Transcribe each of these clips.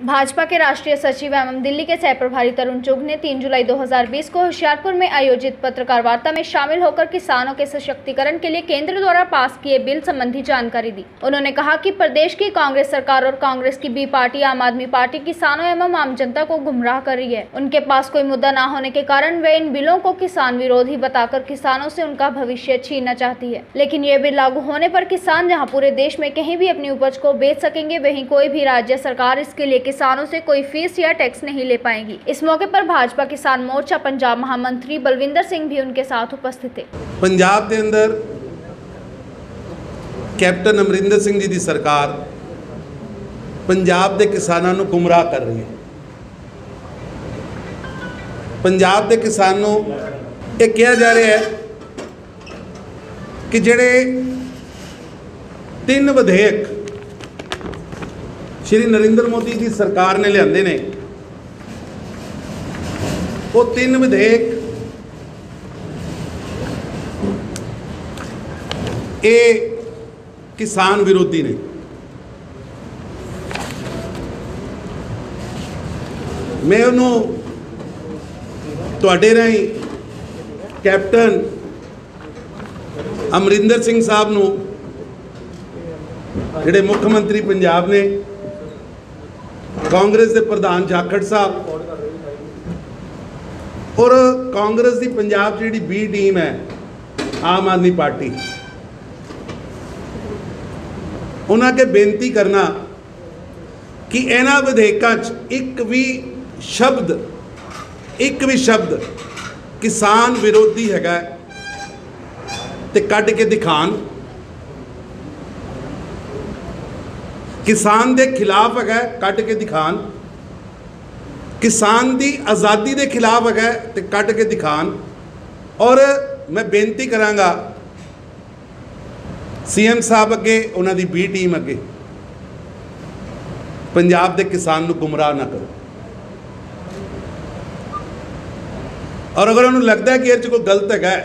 भाजपा के राष्ट्रीय सचिव एवं दिल्ली के सह प्रभारी तरुण चुघ ने 3 जुलाई 2020 को होशियारपुर में आयोजित पत्रकार वार्ता में शामिल होकर किसानों के सशक्तिकरण के लिए केंद्र द्वारा पास किए बिल संबंधी जानकारी दी। उन्होंने कहा कि प्रदेश की कांग्रेस सरकार और कांग्रेस की बी पार्टी आम आदमी पार्टी किसानों एवं आम जनता को गुमराह कर रही है। उनके पास कोई मुद्दा न होने के कारण वे इन बिलों को किसान विरोधी बताकर किसानों से उनका भविष्य छीनना चाहती है। लेकिन ये बिल लागू होने पर किसान जहाँ पूरे देश में कहीं भी अपनी उपज को बेच सकेंगे, वहीं कोई भी राज्य सरकार इसके लिए किसानों से कोई फीस या टैक्स नहीं ले पाएगी। इस मौके पर भाजपा किसान मोर्चा पंजाब महामंत्री बलविंदर सिंह भी उनके साथ उपस्थित थे। पंजाब के अंदर कैप्टन अमरिंदर सिंह जी की सरकार पंजाब के किसानों को गुमराह कर रही है। पंजाब के किसानों ये कहा जा रहा है कि जिहड़े 3 विधेयक श्री नरेंद्र मोदी जी सरकार ने लियाते ने, वो 3 विधेयक ये किसान विरोधी ने। मैं उन्होंने तुहाडे राहीं कैप्टन अमरिंदर सिंह साहब नूं जिहड़े मुख्यमंत्री पंजाब ने, कांग्रेस के प्रधान जाखड़ साहब और कांग्रेस की पंजाब जी बी टीम है आम आदमी पार्टी, उन्होंने बेनती करना कि इन्हां विधेयकों एक भी शब्द किसान विरोधी हैगा ते कट के दिखान, किसान के खिलाफ है कट के दिखान, किसान की आज़ादी के खिलाफ है तो कट के दिखान। और मैं बेनती करांगा सीएम साहब अगे, उन्होंने बी टीम अगे, पंजाब के किसान को गुमराह ना करो। और अगर उन्होंने लगता है कि इस कोई गलत है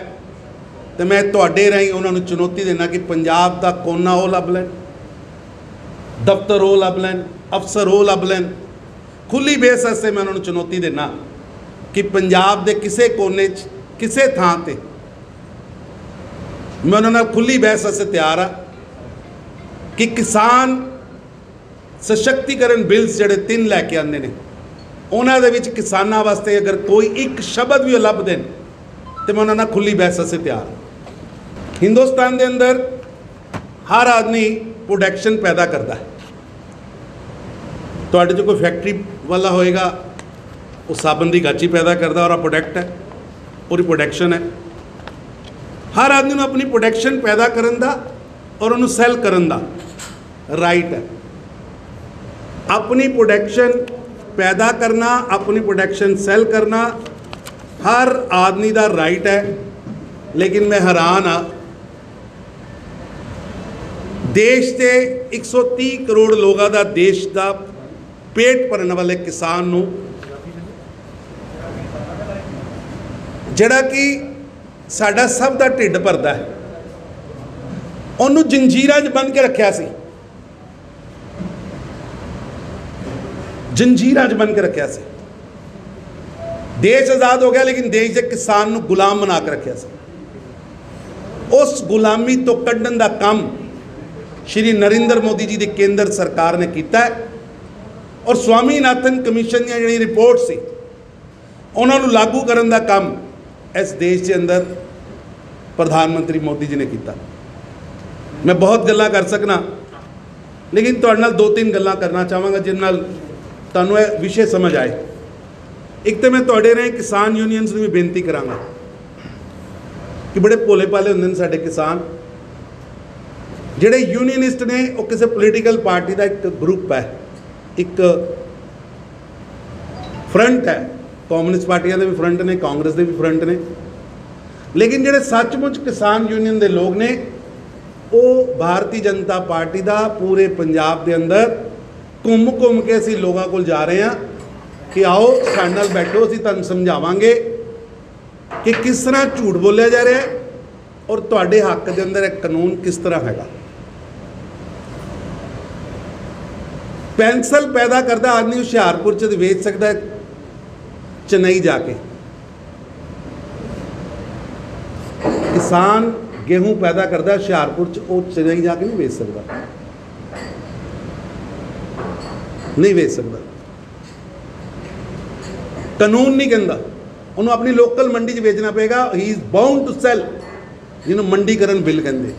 तो मैं तुहाडे राहीं उन्होंने चुनौती देना कि पंजाब का कोना वो लभ लैन, दफ्तर वो लभ लैन, अफसर वो लभ लैन। खुली बेस से मैं उन्होंने चुनौती देना कि पंजाब के किसी कोने किसी थां ते मैं उन्होंने खुली बहस से तैयार हाँ कि किसान सशक्तिकरण बिल्स जोड़े 3 लैके आते हैं, उन्होंने विच किसानों वास्ते अगर कोई एक शब्द भी लभ देन तो मैं उन्होंने खुली बहस से तैयार हाँ। हिंदुस्तान के अंदर हर आदमी प्रोडक्शन पैदा करता है। तो जो कोई फैक्ट्री वाला होएगा वो साबन की गाची पैदा करता और प्रोडक्ट है, पूरी प्रोडक्शन है। हर आदमी को अपनी प्रोडक्शन पैदा करने का और उन्होंने सैल करने का राइट है। अपनी प्रोडक्शन पैदा करना, अपनी प्रोडक्शन सैल करना हर आदमी का राइट है। लेकिन मैं हैरान हाँ, देश के 130 करोड़ लोगों का देश का पेट भरने वाले किसान नूं जिहड़ा कि साडा सब का ढिड भरदा है, उन्होंने जंजीरां 'च बन के रखा सी, जंजीरां 'च बन के रखा सी। देश आज़ाद हो गया लेकिन देश के किसान नूं गुलाम बना के रखा सी। उस गुलामी तो कढ़न का काम श्री नरेंद्र मोदी जी की केंद्र सरकार ने किया है। और स्वामीनाथन कमीशन की जी रिपोर्ट सी उन्होंने लागू करने का काम इस देश के अंदर प्रधानमंत्री मोदी जी ने किया। मैं बहुत गल्लां कर सकना लेकिन तुहाडे नाल 2-3 गल्लां करना चाहांगा जिन नाल तुहानूं यह विषय समझ आए। एक तो मैं तुहाडे राहीं किसान यूनियंस नूं भी बेनती करांगा कि बड़े भोले भाले हुंदे ने साडे किसान, जिहड़े यूनियनिस्ट ने वो किसी पोलीटिकल पार्टी का एक ग्रुप है, एक फ्रंट है। कम्यूनिस्ट पार्टियां के भी फ्रंट ने, कांग्रेस के भी फ्रंट ने, लेकिन जिहड़े सचमुच किसान यूनियन के लोग ने वो भारतीय जनता पार्टी का पूरे पंजाब के अंदर घूम घूम के असीं लोगों को जा रहे हैं कि आओ साडे नाल बैठो, असीं तुहानूं समझावांगे कि किस तरह झूठ बोलिया जा रहा है और तुहाडे हक के अंदर एक कानून किस तरह हैगा। ਪੈਨਸਲ ਪੈਦਾ ਕਰਦਾ ਆਦਮੀ ਹੁਸ਼ਿਆਰਪੁਰ 'ਚ ਵੇਚ ਸਕਦਾ ਹੈ ਚੇਨਈ ਜਾ ਕੇ। किसान गेहूं पैदा करता हुशियारपुर च, वो चेन्नई जाके नहीं बेच सकता, नहीं बेच सकता। कानून नहीं कहता, उन्होंने अपनी लोकल मंडी च बेचना पेगा। He is bound to sell, जिन्होंने मंडीकरण बिल कहते।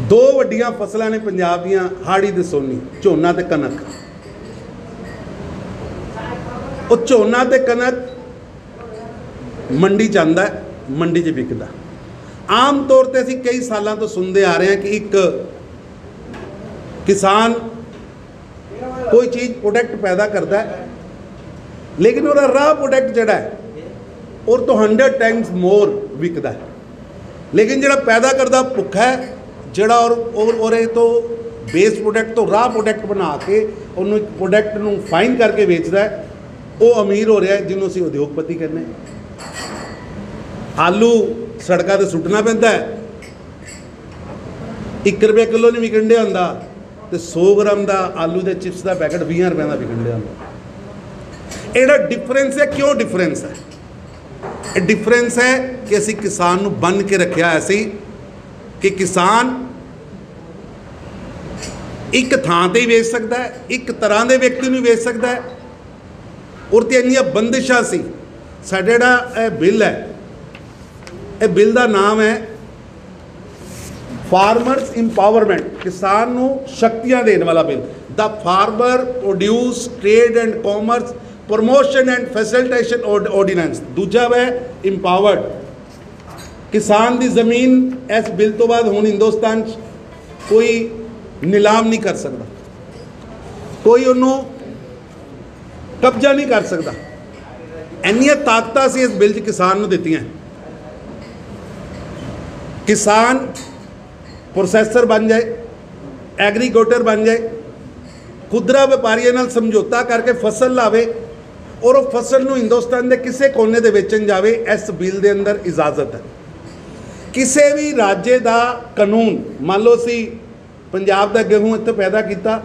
दो वड्डियां फसलां ने पंजाब दियां, हाड़ी ते सोनी, झोना ते कनक। वो झोना ते कनक मंडी च आंदा है, मंडी च विकदा। आम तौर पर असीं कई सालों तो सुनते आ रहे हैं कि एक किसान कोई चीज़ प्रोडक्ट पैदा करता है, लेकिन वो राह प्रोडक्ट जिहड़ा है और तो 100 टाइम्स मोर विकदा है। लेकिन जिहड़ा पैदा करता भुखा है, जिहड़ा और तो बेस प्रोडक्ट तो राह प्रोडक्ट बना के उन्होंने प्रोडक्ट नूं फाइन करके बेचता है, वो अमीर हो रहा है, जिन्होंने असीं उद्योगपति कहने। आलू सड़कों पर सुटना पैंदा है, 1 रुपये किलो नहीं विकन दिया होंदा, तो 100 ग्राम का आलू के चिप्स का पैकेट 20 रुपये का विकन दिया होंदा। ये डिफरेंस है, क्यों डिफरेंस है? ये डिफरेंस है कि असी किसान नूं बन के रखा ऐसी कि किसान एक थां ते ही बेच सकता है, एक तरह के व्यक्ति नूं बेच सकता है। और तो इन्नियां बंदिशां सी। साडा जिहड़ा बिल है, ये बिल का नाम है फार्मर्स इंपावरमेंट, किसान नूं शक्तियां देने वाला बिल। The farmer produce trade and commerce promotion and facilitation ordinance. दूजा है इंपावर्ड। किसान की जमीन इस बिल तो बाद हुण हिंदुस्तान कोई नीलाम नहीं कर सकता, कोई उन्होंने कब्जा नहीं कर सकता। इन्नियां ताकतां सी इस बिल च किसान नूं दित्तियां। किसान प्रोसैसर बन जाए, एग्रीकल्चर बन जाए, खुदरा व्यापारियों नाल समझौता करके फसल लावे और वो फसल नूं हिंदुस्तान के किसी कोने दे बेचन जावे, इस बिल के अंदर इजाजत है। किसी भी राज्य का कानून, मान लो असीं पंजाब का गेहूं इत्थे पैदा किया,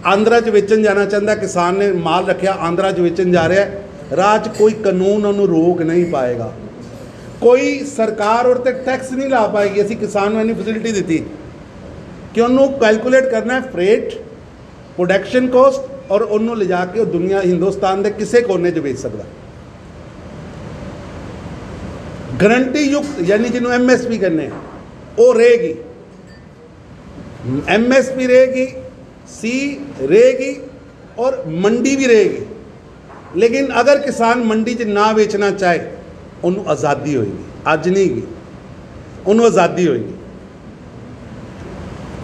आंध्रा च बेचन जाना चाहता, किसान ने माल रखा, आंध्रा च बेचन जा रहा है, राज कोई कानून उन्होंने रोक नहीं पाएगा, कोई सरकार और ते टैक्स नहीं ला पाएगी। असी किसान को इन्नी फैसिलिटी दी कि उन्होंने कैलकुलेट करना है फ्रेट, प्रोडक्शन कॉस्ट, और उन्होंने ले जाके दुनिया हिंदुस्तान के किसी कोने च बेच सकता। गारंटी युक्त, यानी जिन्होंने MSP करने वो रहेगी, MSP रहेगी, सी रहेगी और मंडी भी रहेगी। लेकिन अगर किसान मंडी च ना बेचना चाहे, उन्होंने आज़ादी होएगी। अज नहीं गी, उन्होंने आज़ादी होएगी।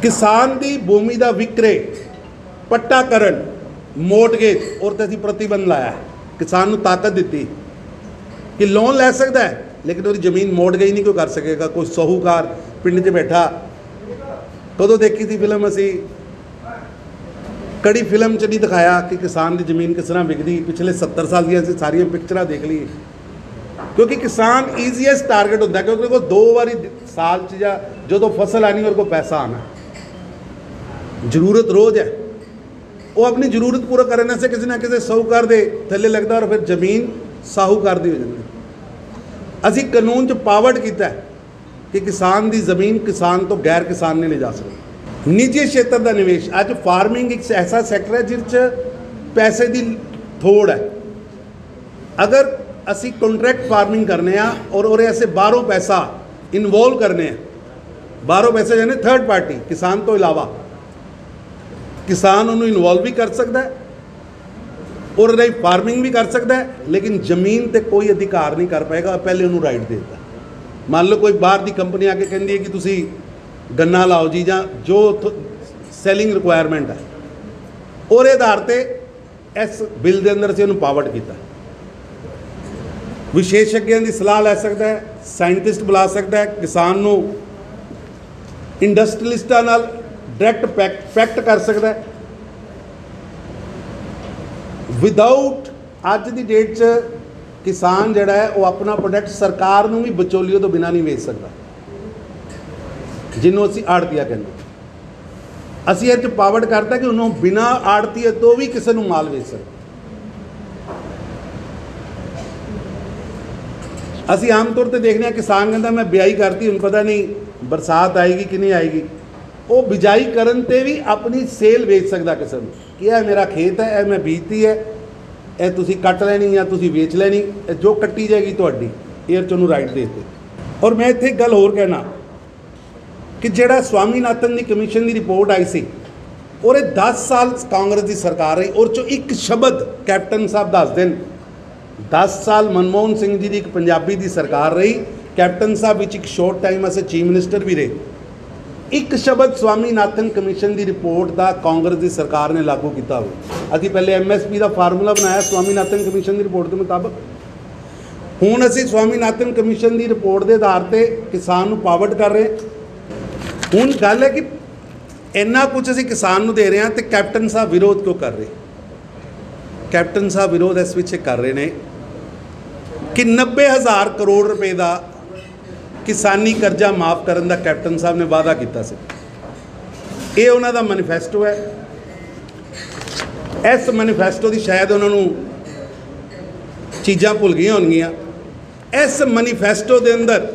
किसान की भूमि का विक्रय, पट्टाकरण, मोर्टगेज और तो प्रतिबंध लाया है। किसान को ताकत दी कि लोन लै सकता है, लेकिन वो जमीन मोर्टगेज नहीं कोई कर सकेगा। कोई साहूकार पिंड च बैठा, कदों देखी थी फिल्म असी, कड़ी फिल्म च नहीं दिखाया कि किसान की जमीन किस तरह विकती। पिछले 70 साल दी सारिया पिक्चर देख ली, क्योंकि किसान ईजीएस्ट टारगेट होता है, क्योंकि वो 2 बारी साल च या जो फसल आनी और को पैसा आना, जरूरत रोज़ है। वो अपनी जरूरत पूरा करने से किसी ना किसी साहूकार दे थले लगता और फिर जमीन साहूकार दी हो जाती। असी कानून च पावर्ड किया है कि किसान की जमीन किसान तो गैर किसान नहीं ले जा सकते। निजी क्षेत्र का निवेश, अज फार्मिंग एक ऐसा सैक्टर है जिस पैसे की थोड़ है। अगर असी कॉन्ट्रैक्ट फार्मिंग करने और ऐसे बाहरों पैसा इन्वॉल्व करने, बाहरों पैसे यानी थर्ड पार्टी, किसान तो इलावा किसान उन्होंने इन्वॉल्व भी कर सकता है और नहीं फार्मिंग भी कर सकता है, लेकिन जमीन ते कोई अधिकार नहीं कर पाएगा। पहले उन्होंने राइट देता। मान लो कोई बाहर की कंपनी आके कहती है कि तुसी गन्ना लाओ जी, या जो सैलिंग रिक्वायरमेंट है, और आधार पर इस बिल के अंदर से उन्होंने पावर्ड किया। विशेषज्ञों की सलाह लै सकता है, साइंटिस्ट बुला सकता है, किसान को इंडस्ट्रीलिस्टां नाल डायरैक्ट पैक्ट कर सकता है। विदाउट अज की डेट च किसान जिहड़ा है वो अपना प्रोडक्ट सरकार नूं भी विचोलियों तो बिना नहीं बेच सकता, जिन्हों असीं आड़तिया कहते। ਅਸੀਂ ਇਹ 'ਚ ਪਾਵਰ ਕਰਤਾ ਕਿ ਉਹਨੂੰ ਬਿਨਾਂ ਆੜਤੀਏ ਤੋਂ ਵੀ ਕਿਸੇ ਨੂੰ ਮਾਲ ਵੇਚ ਸਕਦਾ। ਅਸੀਂ ਆਮ ਤੌਰ ਤੇ ਦੇਖਦੇ ਹਾਂ ਕਿਸਾਨ ਕਹਿੰਦਾ ਮੈਂ ਬਿਜਾਈ ਕਰਤੀ, ਹੁਣ ਪਤਾ ਨਹੀਂ ਬਰਸਾਤ ਆਏਗੀ ਕਿ ਨਹੀਂ ਆਏਗੀ। ਉਹ ਬਿਜਾਈ ਕਰਨ ਤੇ ਵੀ ਆਪਣੀ ਸੇਲ ਵੇਚ ਸਕਦਾ ਕਿਸੇ ਨੂੰ ਕਿ ਇਹ ਮੇਰਾ ਖੇਤ ਹੈ, ਇਹ ਮੈਂ ਬੀਜਤੀ ਹੈ, ਇਹ ਤੁਸੀਂ ਕੱਟ ਲੈਣੀ ਜਾਂ ਤੁਸੀਂ ਵੇਚ ਲੈਣੀ, ਇਹ ਜੋ ਕੱਟੀ ਜਾਏਗੀ ਤੁਹਾਡੀ, ਇਹ 'ਚ ਉਹਨੂੰ ਰਾਈਟ ਦੇ ਦਿੱਤੇ। ਔਰ ਮੈਂ ਇੱਥੇ ਇੱਕ ਗੱਲ ਹੋਰ ਕਹਿਣਾ ਕਿ ਜਿਹੜਾ ਸਵਾਮੀਨਾਥਨ ਦੀ ਕਮਿਸ਼ਨ ਦੀ ਰਿਪੋਰਟ ਆਈ ਸੀ, ਉਹਦੇ 10 ਸਾਲ ਕਾਂਗਰਸ ਦੀ ਸਰਕਾਰ ਰਹੀ, ਔਰ 'ਚੋਂ ਇੱਕ ਸ਼ਬਦ ਕੈਪਟਨ ਸਾਹਿਬ ਦੱਸ ਦੇਣ, 10 ਸਾਲ ਮਨਮੋਹਨ ਸਿੰਘ ਜੀ ਦੀ ਇੱਕ ਪੰਜਾਬੀ ਦੀ ਸਰਕਾਰ ਰਹੀ, ਕੈਪਟਨ ਸਾਹਿਬ ਵਿੱਚ ਇੱਕ ਸ਼ੋਰਟ ਟਾਈਮ ਵਾਸਤੇ ਚੀਫ ਮਿਨਿਸਟਰ ਵੀ ਰਹੇ, ਇੱਕ ਸ਼ਬਦ ਸਵਾਮੀਨਾਥਨ ਕਮਿਸ਼ਨ ਦੀ ਰਿਪੋਰਟ ਦਾ ਕਾਂਗਰਸ ਦੀ ਸਰਕਾਰ ਨੇ ਲਾਗੂ ਕੀਤਾ ਹੋਵੇ। ਅਸੀਂ ਪਹਿਲੇ MSP ਦਾ ਫਾਰਮੂਲਾ ਬਣਾਇਆ ਸਵਾਮੀਨਾਥਨ ਕਮਿਸ਼ਨ ਦੀ ਰਿਪੋਰਟ ਦੇ ਮੁਤਾਬਕ। ਹੁਣ ਅਸੀਂ ਸਵਾਮੀਨਾਥਨ ਕਮਿਸ਼ਨ ਦੀ ਰਿਪੋਰਟ ਦੇ ਆਧਾਰ ਤੇ ਕਿਸਾਨ ਨੂੰ ਪਾਵਰਡ ਕਰ ਰਹੇ। ਹੁਣ ਗੱਲ ਹੈ ਕਿ ਇੰਨਾ ਕੁਝ ਅਸੀਂ ਕਿਸਾਨ ਨੂੰ ਦੇ ਰਹੇ ਹਾਂ ਤੇ ਕੈਪਟਨ ਸਾਹਿਬ ਵਿਰੋਧ ਕਿਉਂ ਕਰ ਰਹੇ? ਕੈਪਟਨ ਸਾਹਿਬ ਵਿਰੋਧ ਇਸ ਵਿੱਚ ਕਰ ਰਹੇ ਨੇ ਕਿ 90,000 ਕਰੋੜ ਰੁਪਏ ਦਾ ਕਿਸਾਨੀ ਕਰਜ਼ਾ ਮਾਫ ਕਰਨ ਦਾ ਕੈਪਟਨ ਸਾਹਿਬ ਨੇ ਵਾਅਦਾ ਕੀਤਾ ਸੀ। ਇਹ ਉਹਨਾਂ ਦਾ ਮੈਨੀਫੈਸਟੋ ਹੈ। ਇਸ ਮੈਨੀਫੈਸਟੋ ਦੀ ਸ਼ਾਇਦ ਉਹਨਾਂ ਨੂੰ ਚੀਜ਼ਾਂ ਭੁੱਲ ਗਈਆਂ ਹੋਣਗੀਆਂ। ਇਸ ਮੈਨੀਫੈਸਟੋ ਦੇ ਅੰਦਰ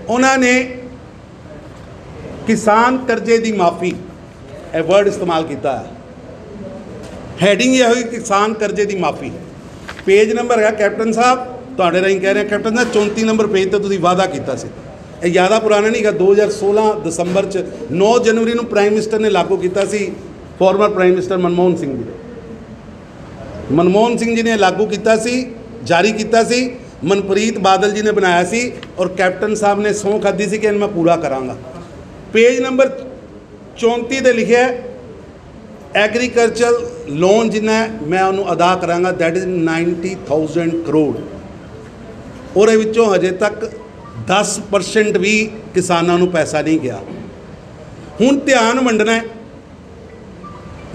ਉਹਨਾਂ ਨੇ ਕਿਸਾਨ ਕਰਜ਼ੇ ਦੀ ਮਾਫੀ ਇਹ ਵਰਡ ਇਸਤੇਮਾਲ ਕੀਤਾ ਹੈ। ਹੈਡਿੰਗ ਇਹ ਹੋਈ ਕਿਸਾਨ ਕਰਜ਼ੇ ਦੀ ਮਾਫੀ। ਪੇਜ ਨੰਬਰ ਹੈ ਕੈਪਟਨ ਸਾਹਿਬ, ਤੁਹਾਡੇ ਰਾਹੀਂ ਕਹਿ ਰਹੇ ਕੈਪਟਨ ਸਾਹਿਬ 34 ਨੰਬਰ ਪੇਜ ਤੇ ਤੁਸੀਂ ਵਾਅਦਾ ਕੀਤਾ ਸੀ। ਇਹ ਜ਼ਿਆਦਾ ਪੁਰਾਣਾ ਨਹੀਂ ਹੈਗਾ, 2016 ਦਸੰਬਰ 'ਚ 9 ਜਨਵਰੀ ਨੂੰ ਪ੍ਰਾਈਮ ਮਿਨਿਸਟਰ ਨੇ ਲਾਗੂ ਕੀਤਾ ਸੀ, former prime minister Manmohan Singh ji ਨੇ। ਮਨਮੋਹਨ ਸਿੰਘ ਜੀ ਨੇ ਲਾਗੂ ਕੀਤਾ ਸੀ, ਜਾਰੀ ਕੀਤਾ ਸੀ, ਮਨਪ੍ਰੀਤ ਬਾਦਲ ਜੀ ਨੇ ਬਣਾਇਆ ਸੀ ਔਰ ਕੈਪਟਨ ਸਾਹਿਬ ਨੇ ਸਹੁੰ ਖਾਧੀ ਸੀ ਕਿ ਇਹਨੂੰ ਮੈਂ ਪੂਰਾ ਕਰਾਂਗਾ। पेज नंबर 34 ਤੇ ਲਿਖਿਆ एग्रीकल्चर लोन जिन्ना मैं उन्होंने अदा करांगा दैट इज़ 90,000 करोड़ और विचों हजे तक 10% भी किसानों को पैसा नहीं गया। हुण ध्यान वंडना है,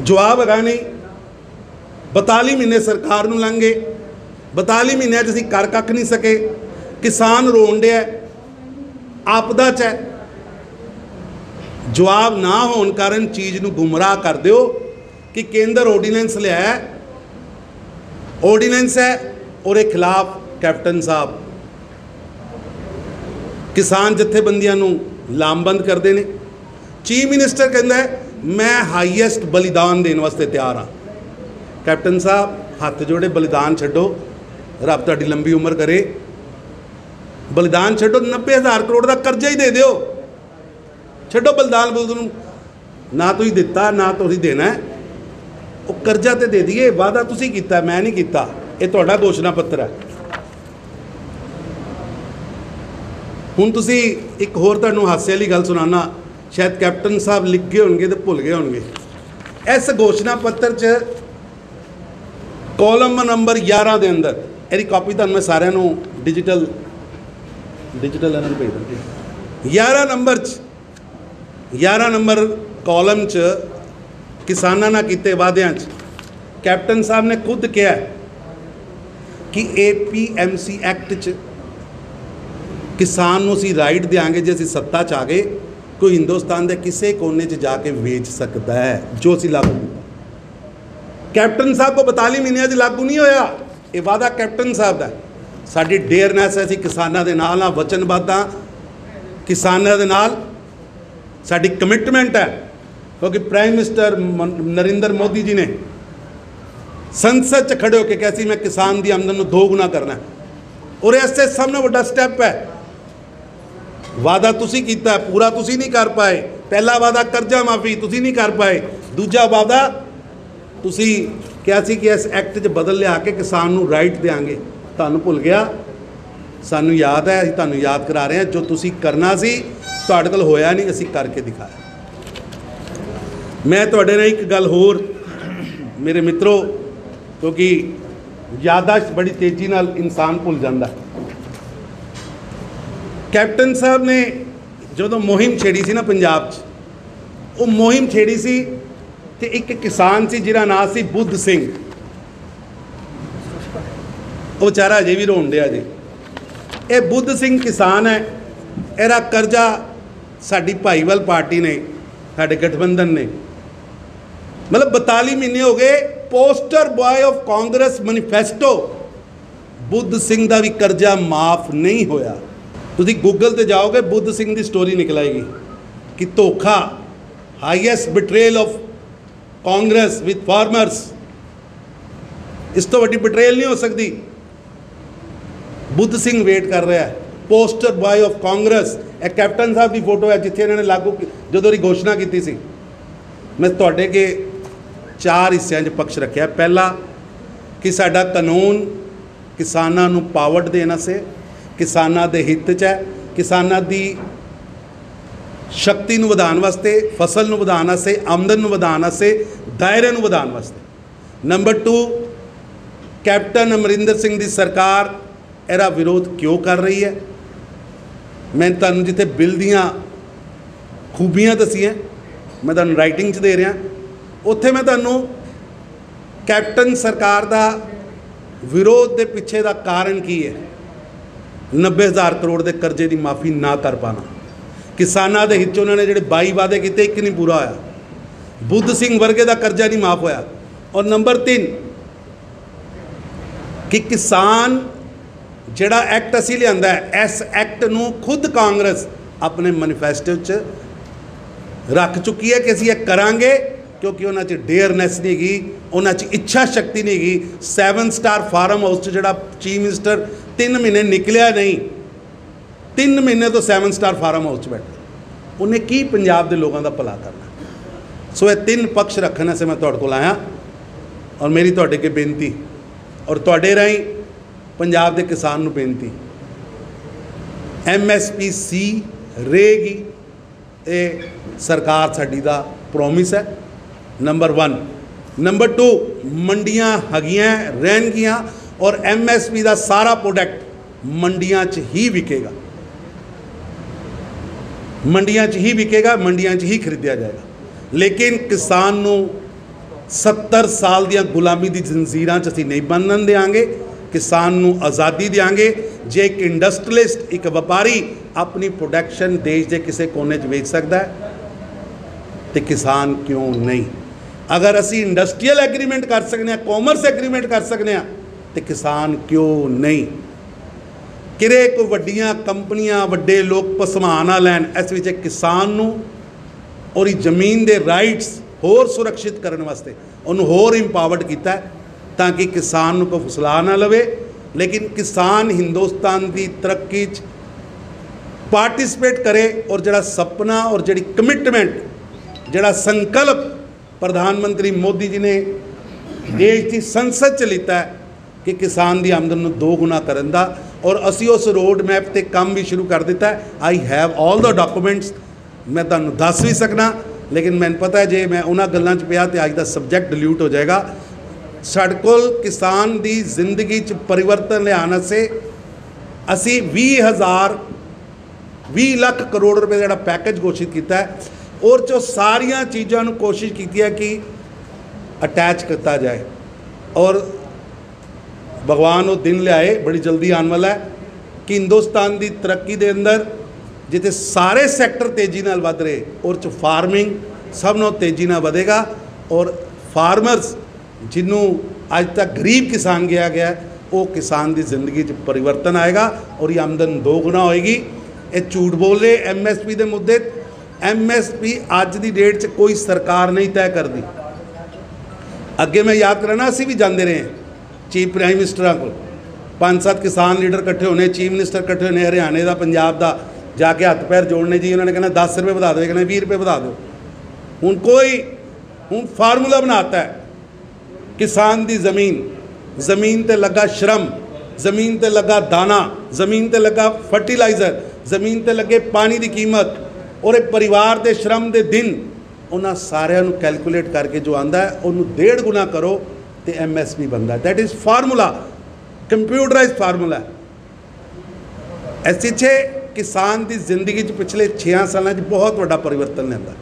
जवाब है नहीं। 42 महीने सरकार नूं लंघ गए, 42 महीनों असीं कर कख नहीं सके, किसान रोन डिया, आपदा च है। जवाब ना होने कारण चीज़ नूं गुमराह कर दिओ कि केंद्र ऑर्डीनेंस लिया, ऑर्डीनेंस है और एक खिलाफ कैप्टन साहब किसान जथेबंदियां नूं लामबंद करते हैं। चीफ मिनिस्टर कहता है मैं हाईएस्ट बलिदान देने वास्ते तैयार हाँ। कैप्टन साहब हथ जोड़े, बलिदान छड्डो, रब तुहाडी लंबी उम्र करे। बलिदान छड्डो, 90,000 करोड़ का कर्जा ही दे दिओ, छड्डो बलिदान बुलदन ना तुसीं दिता ना तुसीं देना है। वो कर्जा तो दे दिए, वादा तुसीं कीता, मैं नहीं कीता, ये तुहाडा घोषणा पत्र है। हुण तुसीं एक होर तुहानूं हासे वाली गल सुनाना, शायद कैप्टन साहब लिख गए होणगे तो भुल गए होणगे। इस घोषणा पत्र च कॉलम नंबर 11 के अंदर इसकी कॉपी तुहानूं मैं सारिਆਂ ਨੂੰ डिजिटल ਇਹਨਾਂ ਨੂੰ भेज ਦਾਂਗੀ। 11 नंबर कॉलम च किसानों ना किते वादियां च कैप्टन साहब ने खुद कहा कि APMC एक्ट च किसान नूं असीं राइट देंगे जे असीं सत्ता च आ गए, कोई हिंदुस्तान के किसी कोने च जाके वेच सकता है, जो असीं लागू किया। कैप्टन साहब को 42 महीनों च लागू नहीं होया, ये वादा कैप्टन साहब का। साडी डेयरनैस असीं किसानों के नाल हाँ, वचनबद्ध हाँ, किसानों के नाल साडी कमिटमेंट है, क्योंकि प्राइम मिनिस्टर नरेंद्र मोदी जी ने संसद च खड़े होकर कैसी मैं किसान की आमदन दो गुना करना है। और इससे सबने बड़ा स्टैप है। वादा तुसी कीता, पूरा तुसी नहीं कर पाए। पहला वादा कर्जा माफ़ी तुसी नहीं कर पाए, दूजा वादा तुसी क्या सी कि इस एक्ट च बदल लिया के किसान नूं राइट देंगे, तुहानूं भुल गया। सानूं याद है, असीं तुहानूं याद करा रहे हैं, जो तुसी करना सी तुहाडे कोल होया नहीं, असीं करके दिखाया। मैं तुहाडे नाल एक गल होर मेरे मित्रों, क्योंकि यादाश्त बड़ी तेज़ी नाल इंसान भुल जाता। कैप्टन साहब ने जो मुहिम छेड़ी सी ना पंजाब च, वो मुहिम छेड़ी सी ते एक किसान सी जिहदा नाम सी बुद्ध सिंह। वो बेचारा अजे भी रोन दिया जी। ये बुद्ध सिंह किसान है, इहदा कर्जा साडी भाईवाल पार्टी ने साडे गठबंधन ने, मतलब 42 महीने हो गए। Poster boy of Congress manifesto Buddha Singh का भी कर्जा माफ़ नहीं होया। तुसी गूगल ते जाओगे, बुद्ध सिंह की स्टोरी निकल आएगी कि धोखा, highest betrayal of Congress with farmers. इस तो वड्डी बिट्रेयल नहीं हो सकती। बुद्ध सिंह वेट कर रहा है, पोस्टर बॉय ऑफ कांग्रेस। एक कैप्टन साहब की फोटो है जिथे इन्होंने लागू जो घोषणा की सी। मैं तुहाडे के 4 हिस्सों च पक्ष रखा। पहला कि साडा कानून किसानां नूं पावर देना से, किसानां दे हित च है, किसानां दी शक्ति नूं वधाउण वास्ते, फसल नूं वधाउण वास्ते, आमदन नूं वधाउण वास्ते, दायरे नूं वधाउण वास्ते। नंबर 2, कैप्टन अमरिंदर सिंह दी सरकार इहदा विरोध क्यों कर रही है। मैं तुहानूं जिथे बिल दीआं खूबियां दसियां मैं तुहानूं राइटिंग च दे रहा, उत्थे मैं तुहानूं कैप्टन सरकार दा विरोध के पिछे का कारण की है। 90,000 करोड़ के कर्जे की माफ़ी ना कर पाना, किसानों के हित उन्होंने जो 22 वादे किए एक नहीं पूरा होया, बुद्ध सिंह वर्गे का कर्जा नहीं माफ़ होया। और नंबर 3 कि किसान जिहड़ा एक्ट असी लिआंदा है, इस एक्ट नूं खुद कांग्रेस अपने मैनीफेस्टो च रख चुकी है कि असीं ये करांगे, क्योंकि उन्होंने डेयरनैस नहीं गई, उन्होंने इच्छा शक्ति नहीं गई। 7 स्टार फार्म हाउस जो चीफ मिनिस्टर 3 महीने निकलिया नहीं, 3 महीने तो 7 स्टार फार्म हाउस बैठे, उन्हें की पंजाब के लोगों का भला करना। सो ये 3 पक्ष रखने से मैं तुहाडे कोल आया और मेरी तुहाडे के बेनती और तुहाडे राहीं पंजाब के किसान नूं बेनती, MSP सी रहेगी, ये सरकार साडी दा प्रोमिस है। नंबर 1। नंबर 2, मंडियां हगियां रहनगियां और MSP का सारा प्रोडक्ट मंडियां च ही विकेगा, मंडियां च ही विकेगा, मंडियां च ही खरीदा जाएगा। लेकिन किसान नूं 70 साल दियां गुलामी दी जंजीरां च असीं नहीं बन्नण देंगे। किसान नूं आज़ादी देंगे। जे एक इंडस्ट्रीलिस्ट, एक व्यापारी अपनी प्रोडक्शन देश के किसी कोने च बेच सकता है तो किसान क्यों नहीं। अगर असी इंडस्ट्रीयल एग्रीमेंट कर सकते हैं, कॉमर्स एग्रीमेंट कर सकते हैं तो किसान क्यों नहीं। किरे को वड्डियां कंपनियां वड्डे लोग पसमा ना लैन, इस विच किसान नूं और जमीन के राइट्स होर सुरक्षित करने वास्ते उन्होंने होर इंपावर्ड किया ताकि किसान को फुसला ना लवे। लेकिन किसान हिंदुस्तान की तरक्की पार्टिसिपेट करे और जड़ा सपना और जड़ी कमिटमेंट, जड़ा संकल्प प्रधानमंत्री मोदी जी ने देश की संसद च लिता है कि किसान की आमदन को 2 गुना करन दा, और असी उस रोड मैप ते काम भी शुरू कर दिता है। I have all the documents, मैं तुहानूं दस भी सकना, लेकिन मैंने पता है जे मैं उन्हां गल्लां च पिया तो अज का सब्जैक्ट डिल्यूट हो जाएगा। साडे कोल किसान की जिंदगी च परिवर्तन लियाने से असी 20 लाख करोड़ रुपए का पैकेज घोषित किया है, और जो सारिया चीज़ों को कोशिश की है कि अटैच किया जाए। और भगवान वो दिन लियाए बड़ी जल्दी आने वाला है कि हिंदुस्तान की तरक्की के अंदर जिथे सारे सैक्टर तेज़ी नाल वध रहे और च फार्मिंग सब नाल तेज़ी नाल वधेगा। और फार्मर्स जिन्हों अज तक गरीब किसान गया गया वो किसान की जिंदगी च परिवर्तन आएगा और ये आमदन 2 गुना होएगी। ये झूठ बोल रहे MSP के मुद्दे। MSP अज की डेट च कोई सरकार नहीं तय कर दी। अगे मैं याद करना असी भी जाते रहे चीफ प्राइम मिनिस्टर को, 5-7 किसान लीडर इकट्ठे होने, चीफ मिनिस्टर इकट्ठे होने हरियाणे का पंजाब का, जाके हथ पैर जोड़ने जी उन्होंने कहना 10 रुपये बढ़ा दो, कहना 20 रुपये बढ़ा दो। हूँ फार्मूला बनाता है किसान की ज़मीन ते लगा श्रम, ज़मीन ते लगा दाना, ज़मीन ते लगा फर्टिलाइज़र, ज़मीन ते लगे पानी की कीमत और एक परिवार के श्रम के दिन उन्होंने सारिਆਂ ਨੂੰ कैलकुलेट करके जो आंदा है उन्होंने 1.5 गुना करो तो MSP बनता है। That is formula, computerise formula. इस पिछे किसान की जिंदगी पिछले 6 सालों बहुत बड़ा परिवर्तन लिया।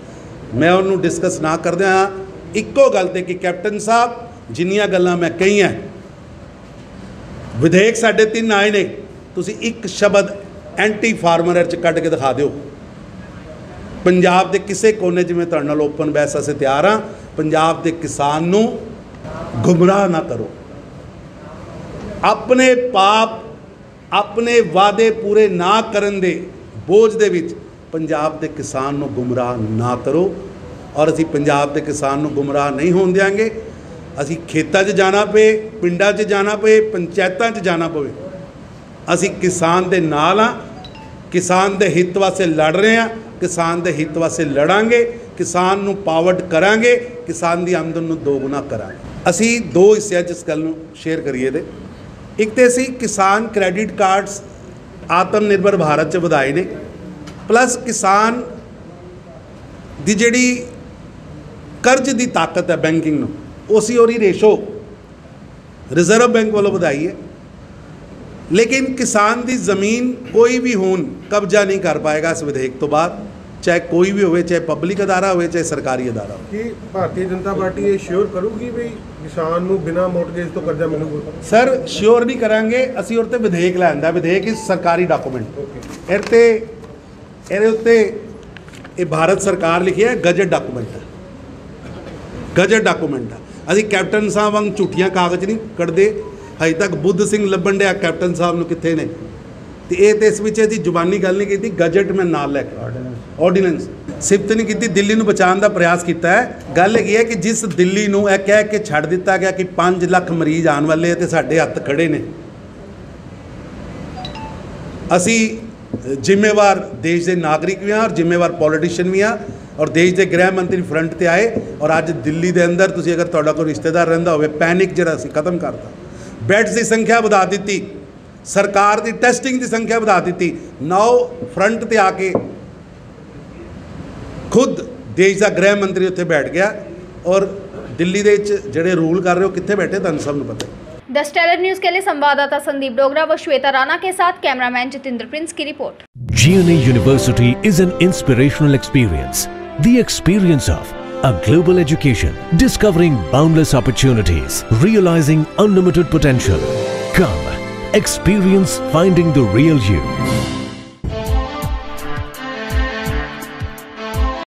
मैं उन्होंने डिस्कस ना करदे हाँ इक्को गल ते कि कैप्टन साहब जिन्नियां गल्लां मैं कही हैं, विधेयक 3.5 आए ने, तुसीं एक शब्द एंटी फार्मर च कढ़ के दिखा दो। पंजाब के किसी कोने 'ਚ मैं तुहाडे नाल ओपन बहस वास्ते तैयार हाँ। पंजाब के किसान नूं गुमराह ना करो। अपने पाप अपने वादे पूरे ना करन दे बोझ दे विच पंजाब के किसान नूं गुमराह ना करो। और असीं पंजाब के किसान नूं गुमराह नहीं होण देंगे। असीं खेतां 'च जाना पे, पिंडां 'च जाना पे, पंचायतां 'च जाना पवे, असीं किसान दे नाल हाँ। किसान दे हित वास्ते लड़ रहे हैं, किसान दे हित वास्ते लड़ांगे, किसान नूं पावर्ड करांगे, किसान दी आमदन नूं दोगुना करांगे। असीं दो हिस्सिਆਂ 'ਚ इस गल नूं शेयर करिए दे। एक तो असीं किसान क्रैडिट कार्ड्स आत्मनिर्भर भारत 'ਚ ਵਧਾਏ ने, प्लस किसान दी जिहड़ी कर्ज दी ताकत है बैंकिंग नूं, उसी और रेशो रिजर्व बैंक वालों ਵਧਾਈ है। लेकिन किसान की ज़मीन कोई भी हुण कब्जा नहीं कर पाएगा इस विधेयक तो बाद, चाहे कोई भी हो, चाहे पब्लिक अदारा हो, चाहे सरकारी अदारा हो। कि भारतीय जनता पार्टी ये श्योर करूगी भी किसान नूं बिना मोर्टगेज तो कर्जा मिलूगा? सर श्योर नहीं करांगे असीं उहते विधेयक लैंदा। विधेयक इस सरकारी डॉकूमेंट इहदे उत्ते ये भारत सरकार लिखी है गजट डॉकूमेंट है, गजट डॉकूमेंट है। असीं कैप्टन साहब वांग झूठियां कागज़ नहीं कढ़दे। हजे तक बुद्ध सिंह लभण डिया कैप्टन साहब नूं कित्थे ने, तो ये तो इस विच असीं जुबानी गल नहीं की, गजट में नाल लैके ऑर्डीनेंस सिफत नहीं की। दिल्ली नूं बचाउण दा प्रयास किया है। गल है कि जिस दिल्ली नूं यह कह के छड्ड दिता गया कि 5 लाख मरीज आने वाले तो साडे हत्थ खड़े ने। असी जिम्मेवार देश के नागरिक भी हाँ और जिम्मेवार पॉलिटिशियन भी हाँ, और देश के गृह मंत्री फ्रंट पर आए। और अज दिल्ली के अंदर तुसीं अगर तुहाडा कोई रिश्तेदार रहिंदा होवे, पैनिक जिहड़ा असीं खत्म करता, बैड्स की संख्या बढ़ा दी, सरकार की टेस्टिंग की संख्या बढ़ा दी। नाउ फ्रंट पर आके खुद देश का गृह मंत्री उत्थे बैठ गया, और दिल्ली दे विच जिहड़े रूल कर रहे हो कित्थे बैठे तुहानूं सब नूं पता है। द स्टेलर न्यूज़ के लिए संवाददाता संदीप डोगरा व श्वेता राणा के साथ कैमरामैन जितेंद्र प्रिंस की report. GNA University is an inspirational experience. The experience of a global education, discovering boundless opportunities, realizing unlimited potential. Come, experience finding the real you.